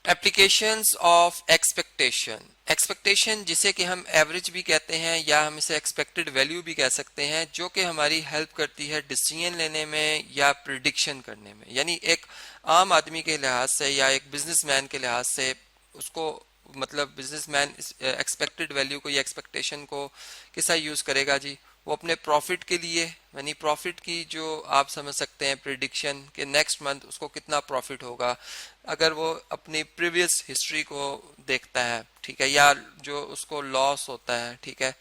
Applications of expectation. Expectation जिसे कि हम एवरेज भी कहते हैं या हम इसे एक्सपेक्टेड वैल्यू भी कह सकते हैं, जो कि हमारी हेल्प करती है डिसीजन लेने में या प्रिडिक्शन करने में। यानी एक आम आदमी के लिहाज से या एक बिजनेसमैन के लिहाज से उसको मतलब बिजनेसमैन एक्सपेक्टेड वैल्यू को या एक्सपेक्टेशन को किसा यूज करेगा जी? वो अपने प्रॉफिट के लिए, यानी प्रॉफिट की जो आप समझ सकते हैं प्रिडिक्शन कि नेक्स्ट मंथ उसको कितना प्रॉफिट होगा, अगर वो अपनी प्रीवियस हिस्ट्री को देखता है, ठीक है, या जो उसको लॉस होता है, ठीक है,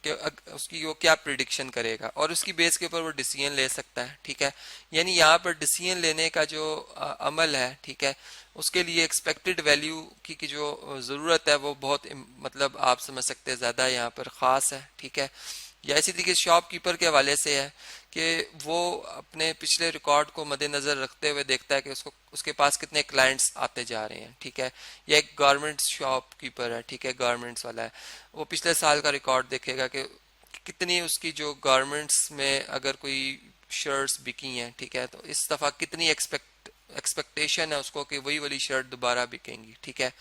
कि उसकी वो क्या प्रिडिक्शन करेगा और उसकी बेस के ऊपर वो डिसीजन ले सकता है, ठीक है। यानी यहाँ पर डिसीजन लेने का जो अमल है, ठीक है, उसके लिए एक्सपेक्टेड वैल्यू की जो ज़रूरत है वो बहुत मतलब आप समझ सकते हैं ज़्यादा यहाँ पर ख़ास है, ठीक है। या इसी तरीके शॉपकीपर के हवाले से है कि वो अपने पिछले रिकॉर्ड को मद्देनजर रखते हुए देखता है कि उसके पास कितने क्लाइंट्स आते जा रहे हैं, ठीक है। या एक गारमेंट्स शॉपकीपर है, ठीक है, गारमेंट्स वाला है, वो पिछले साल का रिकॉर्ड देखेगा कि कितनी उसकी जो गारमेंट्स में अगर कोई शर्ट्स बिकी हैं, ठीक है, तो इस दफ़ा कितनी एक्सपेक्टेशन है उसको कि वही वाली शर्ट दोबारा बिकेंगी, ठीक है।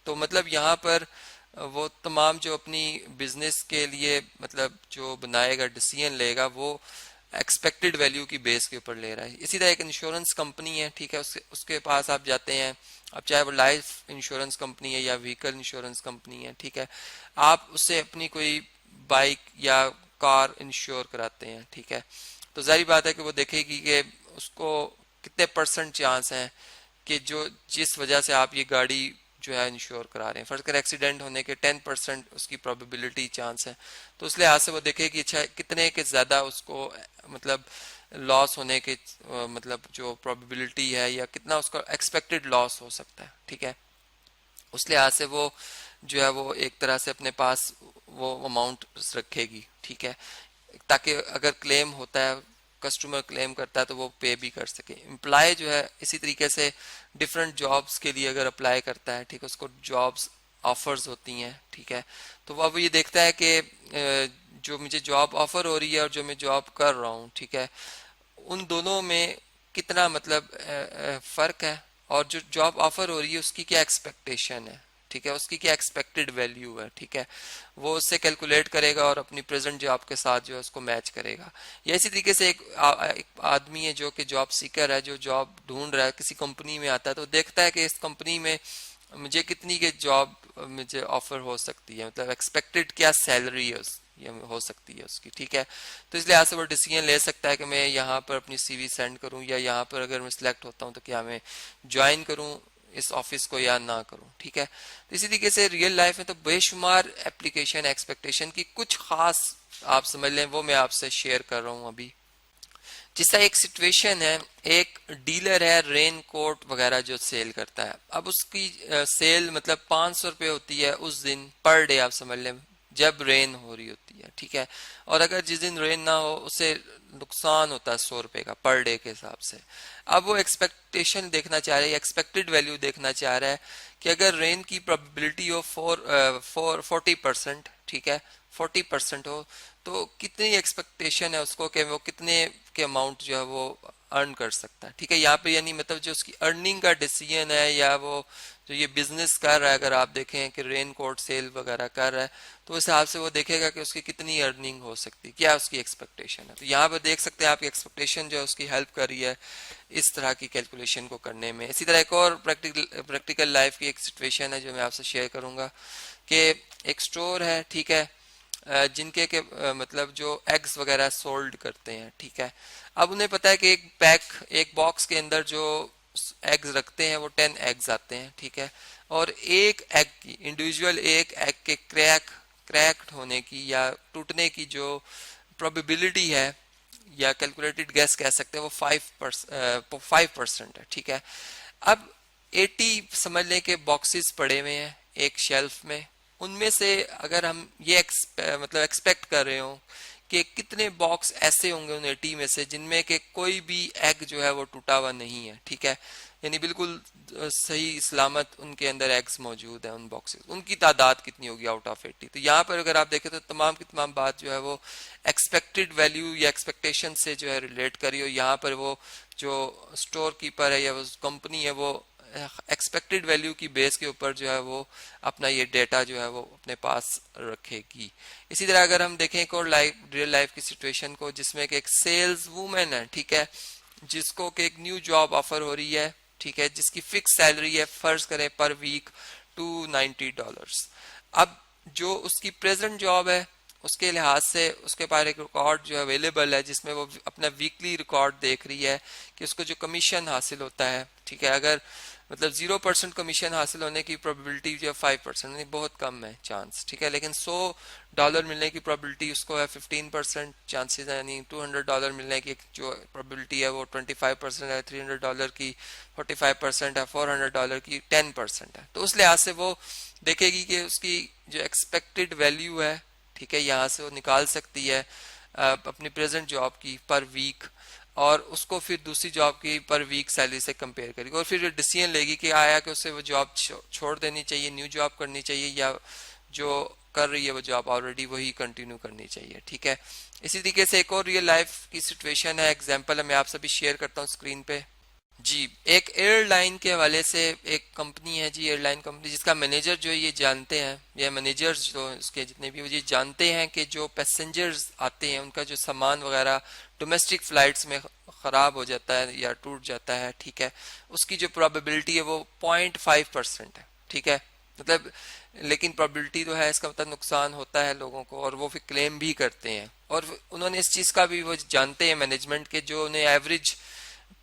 तो मतलब यहाँ पर वो तमाम जो अपनी बिजनेस के लिए मतलब जो बनाएगा डिसीजन लेगा वो एक्सपेक्टेड वैल्यू की बेस के ऊपर ले रहा है। इसी तरह एक इंश्योरेंस कंपनी है, ठीक है, उसके पास आप जाते हैं, अब चाहे वो लाइफ इंश्योरेंस कंपनी है या व्हीकल इंश्योरेंस कंपनी है, ठीक है, आप उससे अपनी कोई बाइक या कार इंश्योर कराते हैं, ठीक है, तो जाहिर बात है कि वो देखेगी कि उसको कितने परसेंट चांस हैं कि जो जिस वजह से आप ये गाड़ी जो है इंश्योर करा रहे हैं, फर्ज कर एक्सीडेंट होने के 10% उसकी प्रोबेबिलिटी चांस है, तो उस लिहाज से वो देखे कि अच्छा कितने के ज़्यादा उसको मतलब लॉस होने के मतलब जो प्रोबेबिलिटी है या कितना उसका एक्सपेक्टेड लॉस हो सकता है, ठीक है। उस लिहाज से वो जो है वो एक तरह से अपने पास वो अमाउंट रखेगी, ठीक है, ताकि अगर क्लेम होता है, कस्टमर क्लेम करता है तो वो पे भी कर सके। एम्प्लॉय जो है इसी तरीके से डिफरेंट जॉब्स के लिए अगर अप्लाई करता है, ठीक है, उसको जॉब्स ऑफर्स होती हैं, ठीक है, तो वो अब ये देखता है कि जो मुझे जॉब ऑफर हो रही है और जो मैं जॉब कर रहा हूँ, ठीक है, उन दोनों में कितना मतलब फर्क है, और जो जॉब ऑफर हो रही है उसकी क्या एक्सपेक्टेशन है, ठीक है, उसकी क्या एक्सपेक्टेड वैल्यू है, ठीक है, वो उससे कैलकुलेट करेगा और अपनी प्रेजेंट जॉब के साथ जो है उसको मैच करेगा। या इसी तरीके से एक आदमी है जो कि जॉब सीकर है, जो जॉब ढूंढ रहा है, किसी कंपनी में आता है तो देखता है कि इस कंपनी में मुझे कितनी के जॉब मुझे ऑफर हो सकती है, मतलब एक्सपेक्टेड क्या सैलरी है ये हो सकती है उसकी, ठीक है। तो इसलिए आज से वो डिसीजन ले सकता है कि मैं यहाँ पर अपनी सीवी सेंड करूँ या यहाँ पर अगर मैं सिलेक्ट होता हूँ तो क्या मैं ज्वाइन करूँ इस ऑफिस को या ना करूं, ठीक है। तो इसी तरीके से रियल लाइफ में तो बेशुमार एप्लीकेशन एक्सपेक्टेशन की कुछ खास आप समझ लें वो मैं आपसे शेयर कर रहा हूं अभी। जिसका एक सिचुएशन है, एक डीलर है रेन कोट वगैरह जो सेल करता है, अब उसकी सेल मतलब 500 रुपये होती है उस दिन पर डे, आप समझ लें जब रेन हो रही होती है, ठीक है, और अगर जिस दिन रेन ना हो उसे नुकसान होता है 100 रुपये का पर डे के हिसाब से। अब वो एक्सपेक्टेशन देखना चाह रहा है, एक्सपेक्टेड वैल्यू देखना चाह रहा है कि अगर रेन की प्रोबेबिलिटी हो 40%, ठीक है, 40% हो तो कितनी एक्सपेक्टेशन है उसको कि वो कितने के अमाउंट जो है वो अर्न कर सकता है, ठीक है। यहाँ पे यानी मतलब जो उसकी अर्निंग का डिसीजन है या वो जो ये बिजनेस कर रहा है, अगर आप देखें कि रेन कोट सेल वगैरह कर रहा है तो उस हिसाब से वो देखेगा कि उसकी कितनी अर्निंग हो सकती है, क्या उसकी एक्सपेक्टेशन है। तो यहाँ पर देख सकते हैं आपकी एक्सपेक्टेशन जो है उसकी हेल्प कर रही है इस तरह की कैलकुलेशन को करने में। इसी तरह एक और प्रैक्टिकल लाइफ की एक सिचुएशन है जो मैं आपसे शेयर करूंगा कि एक स्टोर है, ठीक है, जिनके के मतलब जो एग्स वगैरह सोल्ड करते हैं, ठीक है। अब उन्हें पता है कि एक बॉक्स के अंदर जो एग्स रखते हैं वो 10 एग्स आते हैं, ठीक है, और एक एग की इंडिविजुअल एक एग के क्रैक्ड होने की या टूटने की जो प्रोबेबिलिटी है या कैलकुलेटेड गैस कह सकते हैं वो 5% है, ठीक है। अब 80 समझ लें कि बॉक्सेस पड़े हुए हैं एक शेल्फ में, उनमें से अगर हम ये मतलब एक्सपेक्ट कर रहे हो कि कितने बॉक्स ऐसे होंगे उन 80 में से जिनमें के कोई भी एग जो है वो टूटा हुआ नहीं है, ठीक है, यानी बिल्कुल सही सलामत उनके अंदर एग्स मौजूद है उन बॉक्सेस, उनकी तादाद कितनी होगी आउट ऑफ 80। तो यहाँ पर अगर आप देखें तो तमाम की तमाम बात जो है वो एक्सपेक्टेड वैल्यू या एक्सपेक्टेशन से जो है रिलेट करी हो। यहाँ पर वो जो स्टोर कीपर है या वो कंपनी है वो एक्सपेक्टेड वैल्यू की बेस के ऊपर जो है वो अपना ये डेटा जो है वो अपने पास रखेगी। इसी तरह अगर हम देखें एक और रियल लाइफ की सिचुएशन को, जिसमें कि एक सेल्स वूमेन है, ठीक है, जिसको कि एक न्यू जॉब ऑफर हो रही है, ठीक है, जिसकी फिक्स सैलरी है फर्ज करें पर वीक $290। अब जो उसकी प्रेजेंट जॉब है उसके लिहाज से उसके पास एक रिकॉर्ड जो अवेलेबल है, जिसमें वो अपना वीकली रिकॉर्ड देख रही है कि उसको जो कमीशन हासिल होता है, ठीक है, अगर मतलब 0% कमीशन हासिल होने की प्रोबेबिलिटी जो है 5%, नहीं बहुत कम है चांस, ठीक है, लेकिन $100 मिलने की प्रोबेबिलिटी उसको है 15% चांसेस है, यानी $200 मिलने की जो प्रोबेबिलिटी है वो 25% है, $300 की 45% है, $400 की 10% है। तो उस लिहाज से वो देखेगी कि उसकी जो एक्सपेक्टेड वैल्यू है, ठीक है, यहाँ से वो निकाल सकती है अपनी प्रेजेंट जॉब की पर वीक, और उसको फिर दूसरी जॉब की पर वीक सैलरी से कंपेयर करेगी और फिर डिसीजन लेगी कि आया कि उसे वो जॉब छोड़ देनी चाहिए, न्यू जॉब करनी चाहिए, या जो कर रही है वो जॉब ऑलरेडी वही कंटिन्यू करनी चाहिए, ठीक है। इसी तरीके से एक और रियल लाइफ की सिचुएशन है, एग्जांपल मैं आप सभी शेयर करता हूँ स्क्रीन पे जी। एक एयरलाइन के हवाले से एक कंपनी है जी, एयरलाइन कंपनी, जिसका मैनेजर जो है ये जानते हैं, या मैनेजर्स जो उसके जितने भी ये जानते हैं कि जो पैसेंजर्स आते हैं उनका जो सामान वगैरह डोमेस्टिक फ्लाइट्स में ख़राब हो जाता है या टूट जाता है, ठीक है, उसकी जो प्रोबेबिलिटी है वो 0.5% है, ठीक है, मतलब लेकिन प्रोबेबिलिटी तो है, इसका मतलब नुकसान होता है लोगों को और वो फिर क्लेम भी करते हैं। और उन्होंने इस चीज़ का भी वो जानते हैं मैनेजमेंट के, जो उन्हें एवरेज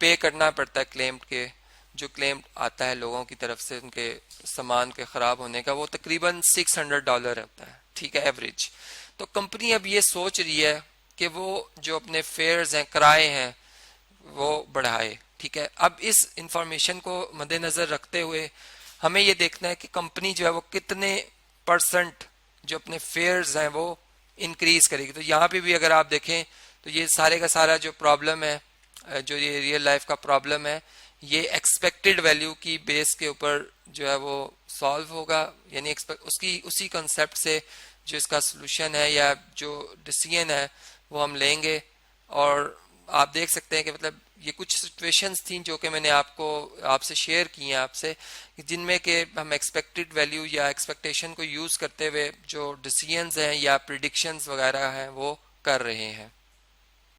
पे करना पड़ता है क्लेम के, जो क्लेम आता है लोगों की तरफ से उनके सामान के खराब होने का, वो तकरीबन $600 होता है, ठीक है, एवरेज। तो कंपनी अब ये सोच रही है कि वो जो अपने फेयर्स हैं, किराए हैं, वो बढ़ाए, ठीक है। अब इस इंफॉर्मेशन को मद्देनजर रखते हुए हमें ये देखना है कि कंपनी जो है वो कितने परसेंट जो अपने फेयर्स हैं वो इंक्रीज करेगी। तो यहाँ पे भी अगर आप देखें तो ये सारे का सारा जो प्रॉब्लम है, जो ये रियल लाइफ का प्रॉब्लम है, ये एक्सपेक्टेड वैल्यू की बेस के ऊपर जो है वो सॉल्व होगा, यानी उसकी उसी कंसेप्ट से जो इसका सोल्यूशन है या जो डिसीजन है वो हम लेंगे। और आप देख सकते हैं कि मतलब ये कुछ सिचुएशंस थी जो कि मैंने आपसे शेयर की हैं आपसे, जिनमें कि हम एक्सपेक्टेड वैल्यू या एक्सपेक्टेशन को यूज़ करते हुए जो डिसीजंस हैं या प्रिडिक्शंस वगैरह हैं वो कर रहे हैं।